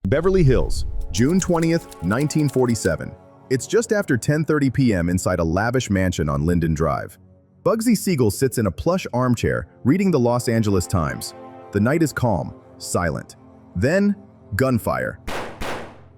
Beverly Hills, June 20th, 1947. It's just after 10:30 p.m. inside a lavish mansion on Linden Drive. Bugsy Siegel sits in a plush armchair reading the Los Angeles Times. The night is calm, silent. Then, gunfire.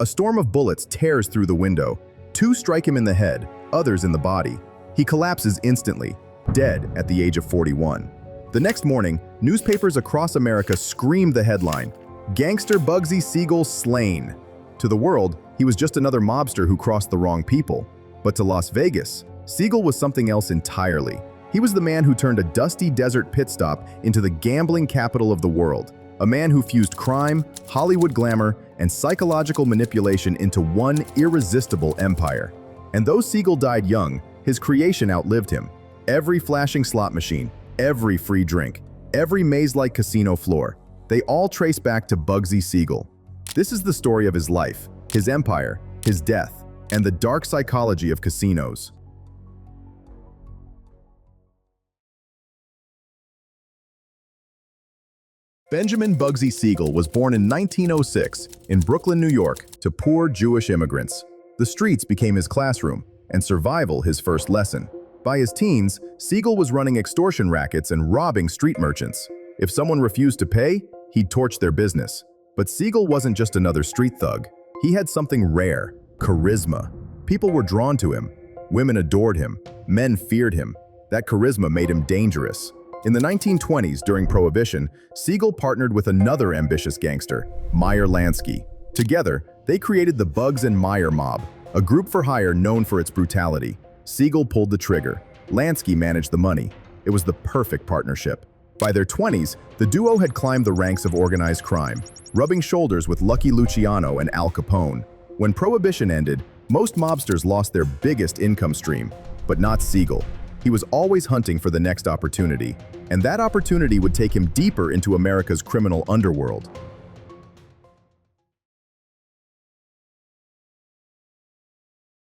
A storm of bullets tears through the window. Two strike him in the head, others in the body. He collapses instantly, dead at the age of 41. The next morning, newspapers across America screamed the headline, "Gangster Bugsy Siegel slain." To the world, he was just another mobster who crossed the wrong people. But to Las Vegas, Siegel was something else entirely. He was the man who turned a dusty desert pit stop into the gambling capital of the world. A man who fused crime, Hollywood glamour, and psychological manipulation into one irresistible empire. And though Siegel died young, his creation outlived him. Every flashing slot machine, every free drink, every maze-like casino floor, they all trace back to Bugsy Siegel. This is the story of his life, his empire, his death, and the dark psychology of casinos. Benjamin Bugsy Siegel was born in 1906 in Brooklyn, New York, to poor Jewish immigrants. The streets became his classroom, and survival his first lesson. By his teens, Siegel was running extortion rackets and robbing street merchants. If someone refused to pay, he'd torch their business. But Siegel wasn't just another street thug. He had something rare: charisma. People were drawn to him. Women adored him. Men feared him. That charisma made him dangerous. In the 1920s, during Prohibition, Siegel partnered with another ambitious gangster, Meyer Lansky. Together, they created the Bugs and Meyer mob, a group for hire known for its brutality. Siegel pulled the trigger. Lansky managed the money. It was the perfect partnership. By their 20s, the duo had climbed the ranks of organized crime, rubbing shoulders with Lucky Luciano and Al Capone. When Prohibition ended, most mobsters lost their biggest income stream, but not Siegel. He was always hunting for the next opportunity, and that opportunity would take him deeper into America's criminal underworld.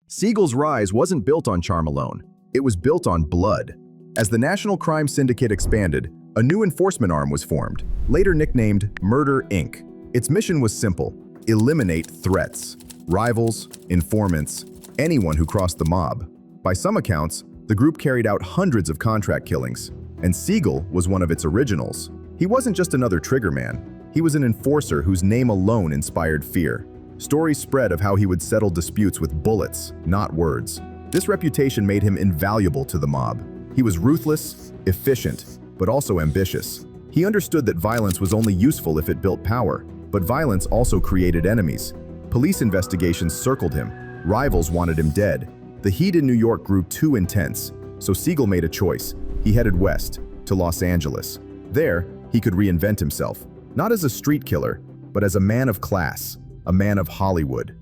Siegel's rise wasn't built on charm alone. It was built on blood. As the National Crime Syndicate expanded, a new enforcement arm was formed, later nicknamed Murder, Inc. Its mission was simple: eliminate threats, rivals, informants, anyone who crossed the mob. By some accounts, the group carried out hundreds of contract killings, and Siegel was one of its originals. He wasn't just another trigger man. He was an enforcer whose name alone inspired fear. Stories spread of how he would settle disputes with bullets, not words. This reputation made him invaluable to the mob. He was ruthless, efficient, but also ambitious. He understood that violence was only useful if it built power, but violence also created enemies. Police investigations circled him. Rivals wanted him dead. The heat in New York grew too intense, so Siegel made a choice. He headed west, to Los Angeles. There, he could reinvent himself, not as a street killer, but as a man of class, a man of Hollywood.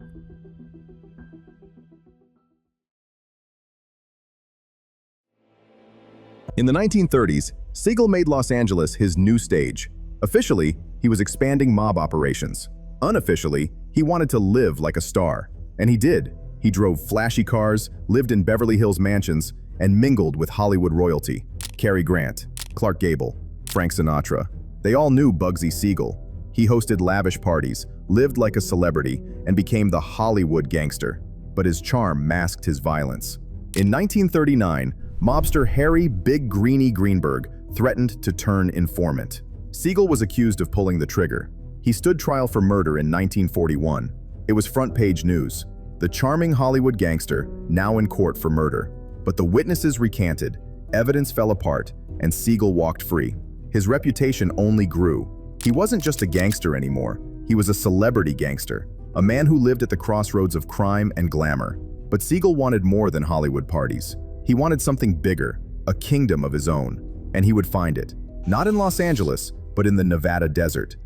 In the 1930s, Siegel made Los Angeles his new stage. Officially, he was expanding mob operations. Unofficially, he wanted to live like a star. And he did. He drove flashy cars, lived in Beverly Hills mansions, and mingled with Hollywood royalty. Cary Grant, Clark Gable, Frank Sinatra. They all knew Bugsy Siegel. He hosted lavish parties, lived like a celebrity, and became the Hollywood gangster. But his charm masked his violence. In 1939, mobster Harry Big Greenie Greenberg threatened to turn informant. Siegel was accused of pulling the trigger. He stood trial for murder in 1941. It was front-page news. The charming Hollywood gangster, now in court for murder. But the witnesses recanted, evidence fell apart, and Siegel walked free. His reputation only grew. He wasn't just a gangster anymore. He was a celebrity gangster, a man who lived at the crossroads of crime and glamour. But Siegel wanted more than Hollywood parties. He wanted something bigger, a kingdom of his own. And he would find it, not in Los Angeles, but in the Nevada desert.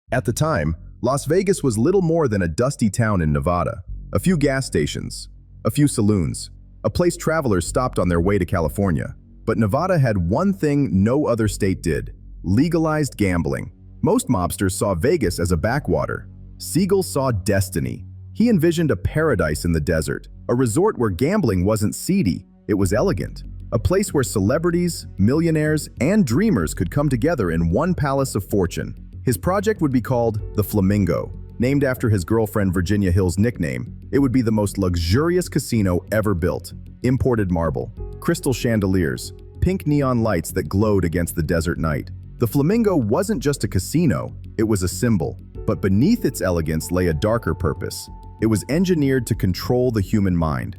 At the time, Las Vegas was little more than a dusty town in Nevada. A few gas stations, a few saloons, a place travelers stopped on their way to California. But Nevada had one thing no other state did: legalized gambling. Most mobsters saw Vegas as a backwater. Siegel saw destiny. He envisioned a paradise in the desert, a resort where gambling wasn't seedy, it was elegant. a place where celebrities, millionaires, and dreamers could come together in one palace of fortune. His project would be called the Flamingo. Named after his girlfriend Virginia Hill's nickname, it would be the most luxurious casino ever built. Imported marble, crystal chandeliers, pink neon lights that glowed against the desert night. The Flamingo wasn't just a casino, it was a symbol. But beneath its elegance lay a darker purpose. It was engineered to control the human mind.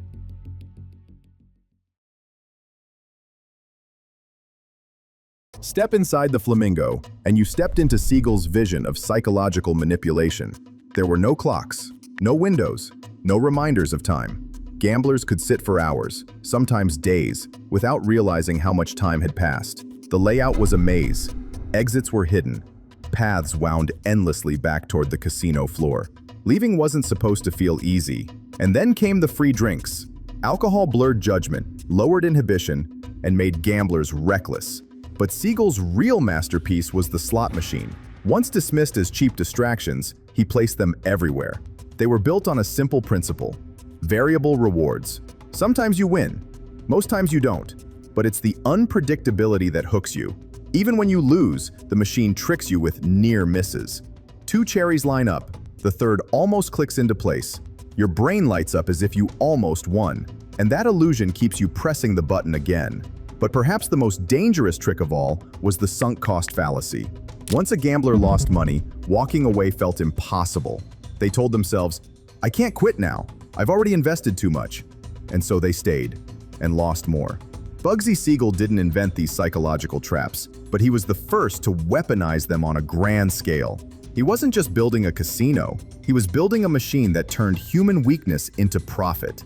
Step inside the Flamingo, and you stepped into Siegel's vision of psychological manipulation. There were no clocks, no windows, no reminders of time. Gamblers could sit for hours, sometimes days, without realizing how much time had passed. The layout was a maze. Exits were hidden. Paths wound endlessly back toward the casino floor. Leaving wasn't supposed to feel easy. And then came the free drinks. Alcohol blurred judgment, lowered inhibition, and made gamblers reckless. But Siegel's real masterpiece was the slot machine. Once dismissed as cheap distractions, he placed them everywhere. They were built on a simple principle: variable rewards. Sometimes you win, most times you don't. But it's the unpredictability that hooks you. Even when you lose, the machine tricks you with near misses. Two cherries line up, the third almost clicks into place. Your brain lights up as if you almost won, and that illusion keeps you pressing the button again. But perhaps the most dangerous trick of all was the sunk cost fallacy. Once a gambler lost money, walking away felt impossible. They told themselves, "I can't quit now. I've already invested too much." And so they stayed, and lost more. Bugsy Siegel didn't invent these psychological traps, but he was the first to weaponize them on a grand scale. He wasn't just building a casino, he was building a machine that turned human weakness into profit.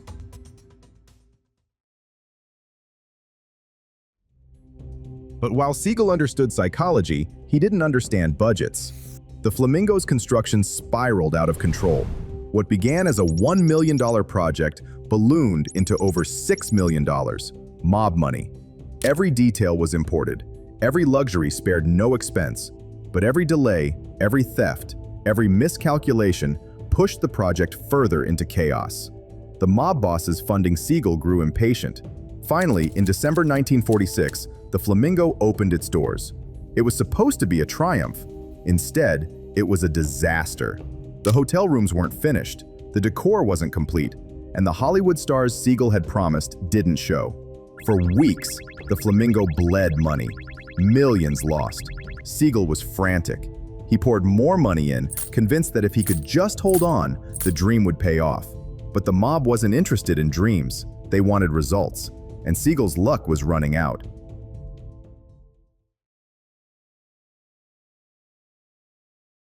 But while Siegel understood psychology, he didn't understand budgets. The Flamingo's construction spiraled out of control. What began as a $1 million project ballooned into over $6 million. Mob money. Every detail was imported. Every luxury spared no expense. But every delay, every theft, every miscalculation pushed the project further into chaos. The mob bosses funding Siegel grew impatient. Finally, in December 1946, the Flamingo opened its doors. It was supposed to be a triumph. Instead, it was a disaster. The hotel rooms weren't finished, the decor wasn't complete, and the Hollywood stars Siegel had promised didn't show. For weeks, the Flamingo bled money. Millions lost. Siegel was frantic. He poured more money in, convinced that if he could just hold on, the dream would pay off. But the mob wasn't interested in dreams. They wanted results, and Siegel's luck was running out.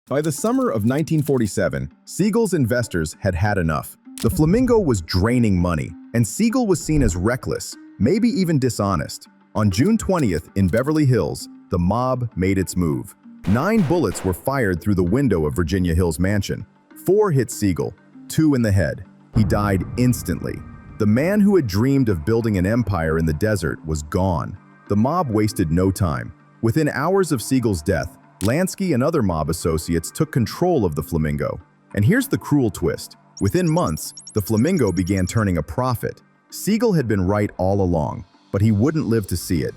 By the summer of 1947, Siegel's investors had had enough. The Flamingo was draining money, and Siegel was seen as reckless, maybe even dishonest. On June 20th in Beverly Hills, the mob made its move. 9 bullets were fired through the window of Virginia Hill's mansion. 4 hit Siegel, 2 in the head. He died instantly. The man who had dreamed of building an empire in the desert was gone. The mob wasted no time. Within hours of Siegel's death, Lansky and other mob associates took control of the Flamingo. And here's the cruel twist. Within months, the Flamingo began turning a profit. Siegel had been right all along, but he wouldn't live to see it.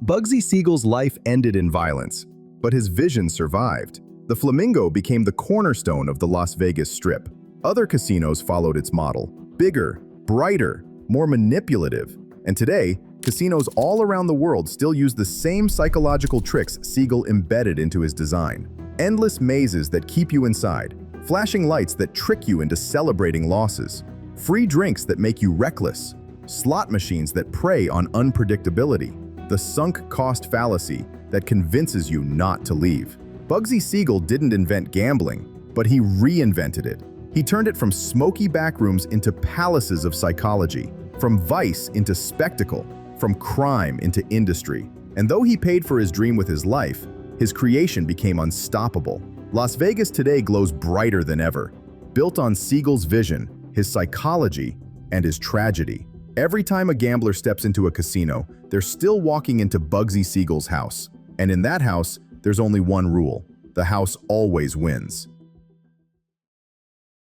Bugsy Siegel's life ended in violence, but his vision survived. The Flamingo became the cornerstone of the Las Vegas Strip. Other casinos followed its model: bigger, brighter, more manipulative. And today, casinos all around the world still use the same psychological tricks Siegel embedded into his design. Endless mazes that keep you inside, flashing lights that trick you into celebrating losses, free drinks that make you reckless, slot machines that prey on unpredictability, the sunk cost fallacy that convinces you not to leave. Bugsy Siegel didn't invent gambling, but he reinvented it. He turned it from smoky backrooms into palaces of psychology, from vice into spectacle, from crime into industry. And though he paid for his dream with his life, his creation became unstoppable. Las Vegas today glows brighter than ever, built on Siegel's vision, his psychology, and his tragedy. Every time a gambler steps into a casino, they're still walking into Bugsy Siegel's house. And in that house, there's only one rule: the house always wins.